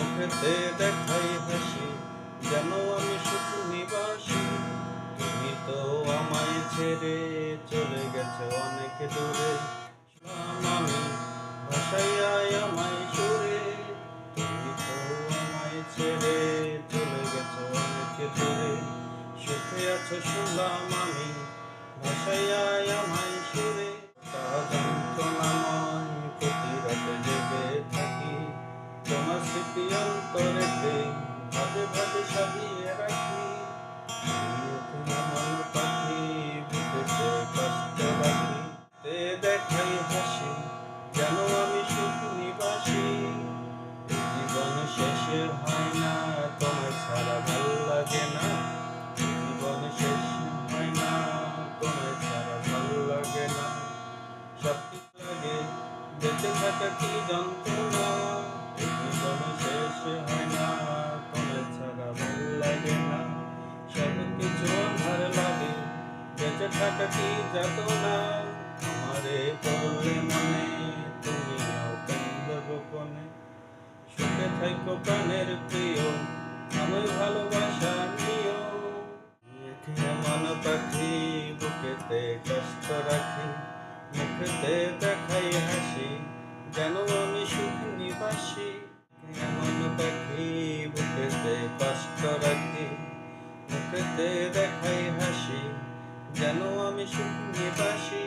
মুখেতে দেখাই হাসি, যেন আমি সুখ নিবাসী। তুমি তো আমায় ছেড়ে চলে গেছো অনেক দূরে, আমি ভাসাইয়াই আমায় সুরে। তুমি তো আমায় ছেড়ে চলে গেছো অনেক দূরে, সুখে আছো শুনলাম আমি, ভাসাইয়াই আমায় সুরে। তা যন্ত্রণাময় প্রতি রাতে জেগে থাকি, তোমার স্মৃতি অন্তরেতে ভাবে ভাবে সাজিয়ে রাখি। মন পাখি বুকেতে কষ্ট রাখি, তে দেখাই হাসি, যেন আমি সুখ নিবাসী। জীবন শেষে হয় না তোমায় ছাড়া ভাল লাগে না, জীবন শেষ হয় না তোমায় ছাড়া ভাল লাগে না। সব কিছু লাগে বেঁচে থাকা কি যন্ত্রণা, জীবন শেষ হয় না তোমায় ছাড়া ভাল লাগে না। সব কিছু আন্ধার লাগে বেঁচে থাকা কি যাতনা, আমারে পড়লে মনে তুমি অকান্দ গোপনে। সুখে থাইকো প্রাণের প্রিয়, আমি ভালোবাসা নিও। মন পাখি বুকেতে কষ্ট রাখি, মুখেতে দেখাই হাসি, যেন আমি সুখ নিবাসী। মন পাখি বুকেতে কষ্ট রাখি, মুখেতে দেখাই হাসি, যেন আমি সুখ নিবাসী।